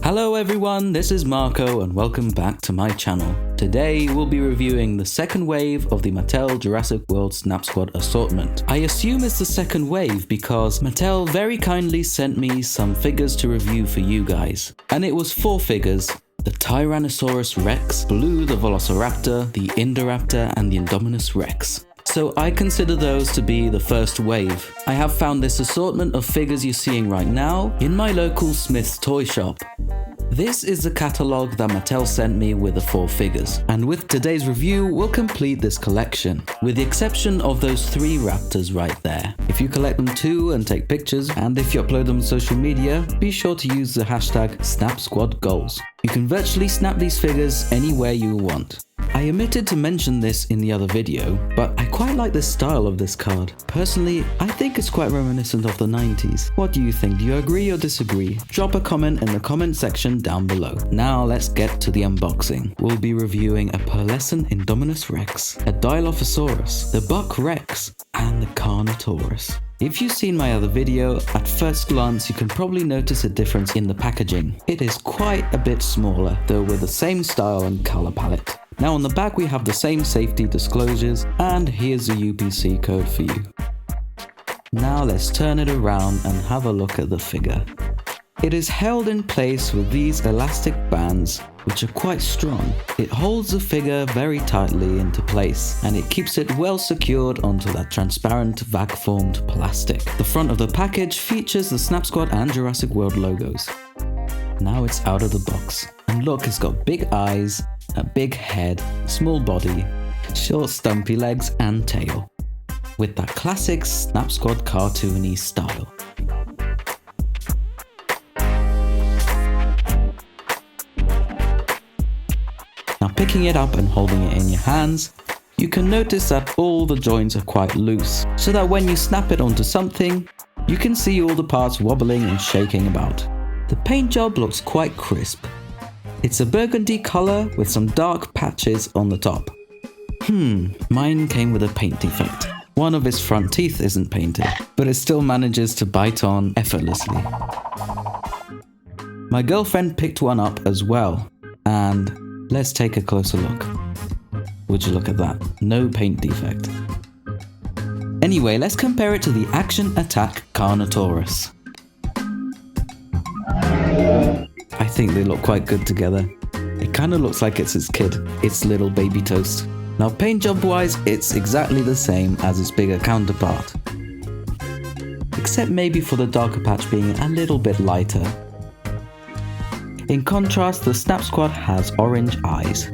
Hello everyone, this is Marco and welcome back to my channel. Today we'll be reviewing the second wave of the Mattel Jurassic World Snap Squad assortment. I assume it's the second wave because Mattel very kindly sent me some figures to review for you guys. And it was 4 figures: the Tyrannosaurus Rex, Blue the Velociraptor, the Indoraptor and the Indominus Rex. So I consider those to be the first wave. I have found this assortment of figures you're seeing right now in my local Smith's toy shop. This is the catalogue that Mattel sent me with the 4 figures, and with today's review we'll complete this collection, with the exception of those 3 raptors right there. If you collect them too and take pictures, and if you upload them on social media, be sure to use the hashtag snapsquadgoals. You can virtually snap these figures anywhere you want. I omitted to mention this in the other video, but I quite like the style of this card. Personally, I think it's quite reminiscent of the 90s. What do you think? Do you agree or disagree? Drop a comment in the comment section down below. Now let's get to the unboxing. We'll be reviewing a pearlescent Indominus Rex, a Dilophosaurus, the Buck Rex, and the Carnotaurus. If you've seen my other video, at first glance you can probably notice a difference in the packaging. It is quite a bit smaller, though with the same style and color palette. Now on the back we have the same safety disclosures, and here's the UPC code for you. Now let's turn it around and have a look at the figure. It is held in place with these elastic bands, which are quite strong. It holds the figure very tightly into place, and it keeps it well secured onto that transparent vac-formed plastic. The front of the package features the Snap Squad and Jurassic World logos. Now it's out of the box, and look, it's got big eyes, a big head, small body, short stumpy legs and tail, with that classic Snap Squad cartoony style. Now picking it up and holding it in your hands, you can notice that all the joints are quite loose, so that when you snap it onto something, you can see all the parts wobbling and shaking about. The paint job looks quite crisp. It's a burgundy color with some dark patches on the top. Mine came with a paint defect. One of its front teeth isn't painted, but it still manages to bite on effortlessly. My girlfriend picked one up as well, and let's take a closer look. Would you look at that? No paint defect. Anyway, let's compare it to the Action Attack Carnotaurus. I think they look quite good together. It kind of looks like it's its kid, its little baby toast. Now paint job wise, it's exactly the same as its bigger counterpart. Except maybe for the darker patch being a little bit lighter. In contrast, the Snap Squad has orange eyes.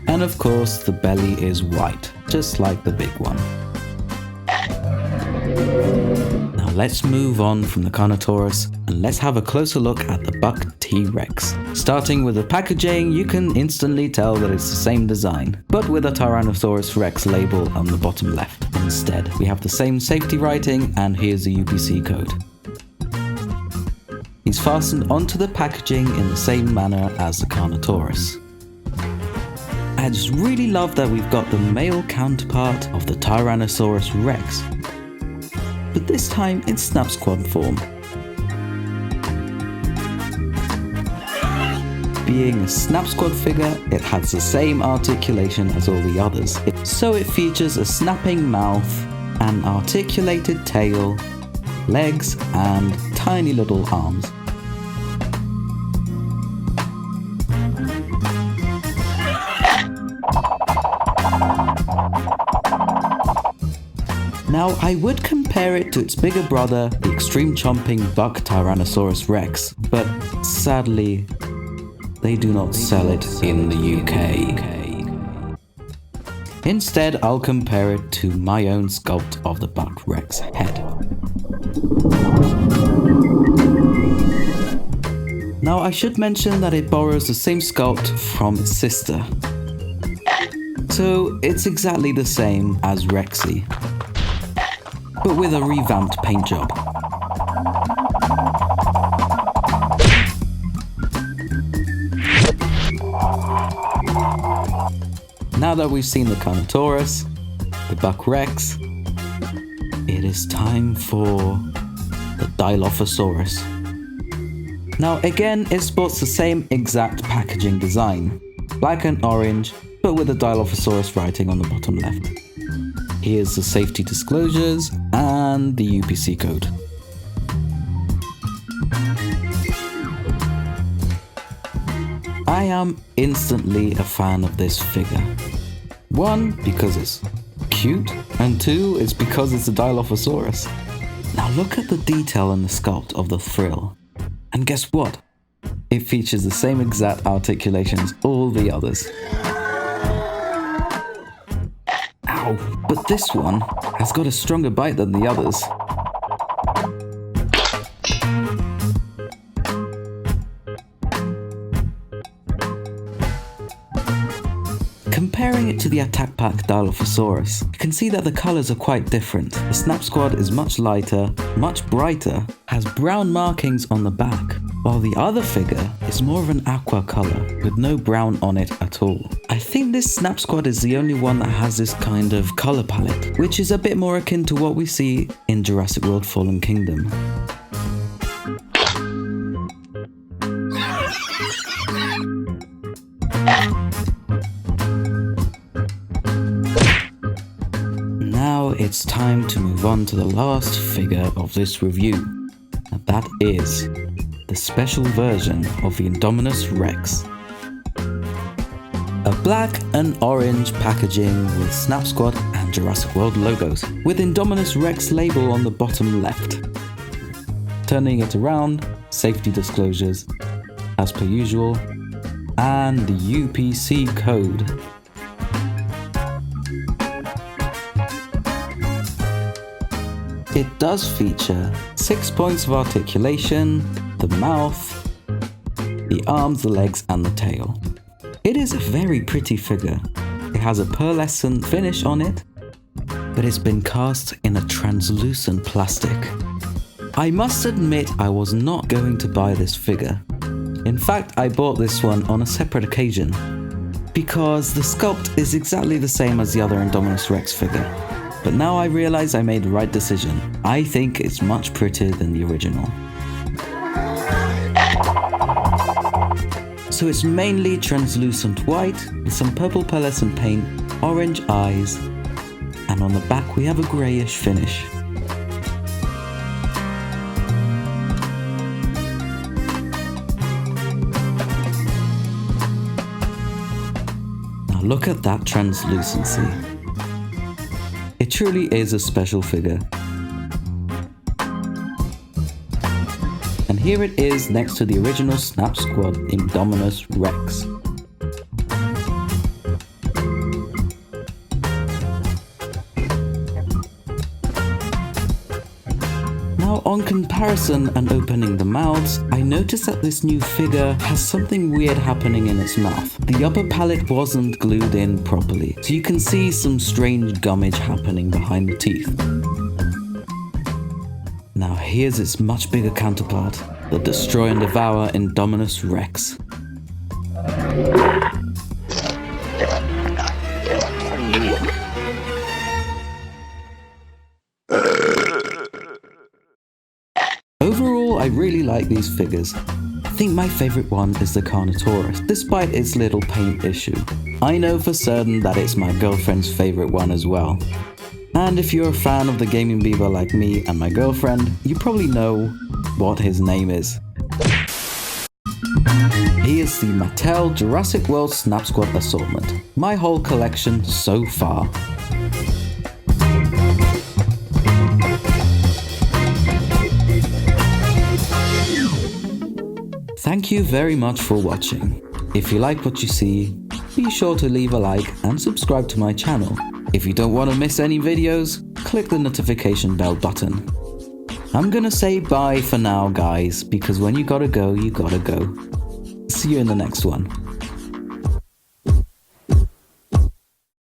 And of course, the belly is white, just like the big one. Now let's move on from the Carnotaurus and let's have a closer look at the Buck T-Rex. Starting with the packaging, you can instantly tell that it's the same design, but with a Tyrannosaurus Rex label on the bottom left. Instead, we have the same safety writing, and here's the UPC code. He's fastened onto the packaging in the same manner as the Carnotaurus. I just really love that we've got the male counterpart of the Tyrannosaurus Rex, but this time in Snap Squad form. Being a Snap Squad figure, it has the same articulation as all the others. So it features a snapping mouth, an articulated tail, legs, and tiny little arms. Now, I would compare it to its bigger brother, the extreme chomping Buck Tyrannosaurus Rex, but sadly, they do not sell it in the UK. Instead, I'll compare it to my own sculpt of the Buck Rex head. Now Now I should mention that it borrows the same sculpt from its sister. So it's exactly the same as Rexy, but with a revamped paint job. Now that we've seen the Carnotaurus, the Buck Rex, it is time for the Dilophosaurus. Now again, it sports the same exact packaging design, black and orange, but with the Dilophosaurus writing on the bottom left. Here's the safety disclosures and the UPC code. I am instantly a fan of this figure. One, because it's cute, and two, it's because it's a Dilophosaurus. Now look at the detail in the sculpt of the frill. And guess what? It features the same exact articulation as all the others. Ow, but this one has got a stronger bite than the others. Comparing it to the Attack Pack Dilophosaurus, you can see that the colours are quite different. The Snap Squad is much lighter, much brighter, has brown markings on the back, while the other figure is more of an aqua colour with no brown on it at all. I think this Snap Squad is the only one that has this kind of colour palette, which is a bit more akin to what we see in Jurassic World Fallen Kingdom. Now it's time to move on to the last figure of this review, and that is the special version of the Indominus Rex. A black and orange packaging with Snap Squad and Jurassic World logos, with Indominus Rex label on the bottom left. Turning it around, safety disclosures, as per usual, and the UPC code. It does feature 6 points of articulation, the mouth, the arms, the legs, and the tail. It is a very pretty figure. It has a pearlescent finish on it, but it's been cast in a translucent plastic. I must admit I was not going to buy this figure. In fact, I bought this one on a separate occasion, because the sculpt is exactly the same as the other Indominus Rex figure. But now I realize I made the right decision. I think it's much prettier than the original. So it's mainly translucent white with some purple pearlescent paint, orange eyes, and on the back we have a greyish finish. Now look at that translucency. It truly is a special figure. And here it is next to the original Snap Squad Indominus Rex. Now on comparison and opening the mouths, I noticed that this new figure has something weird happening in its mouth. The upper palate wasn't glued in properly, so you can see some strange gummage happening behind the teeth. Now here's its much bigger counterpart, the Destroy and Devour Indominus Rex. Overall, I really like these figures. I think my favourite one is the Carnotaurus, despite its little paint issue. I know for certain that it's my girlfriend's favourite one as well. And if you're a fan of the gaming beaver like me and my girlfriend, you probably know what his name is. He is the Mattel Jurassic World Snap Squad assortment, my whole collection so far. Thank you very much for watching. If you like what you see, be sure to leave a like and subscribe to my channel. If you don't want to miss any videos, click the notification bell button. I'm gonna say bye for now, guys, because when you gotta go, you gotta go. See you in the next one.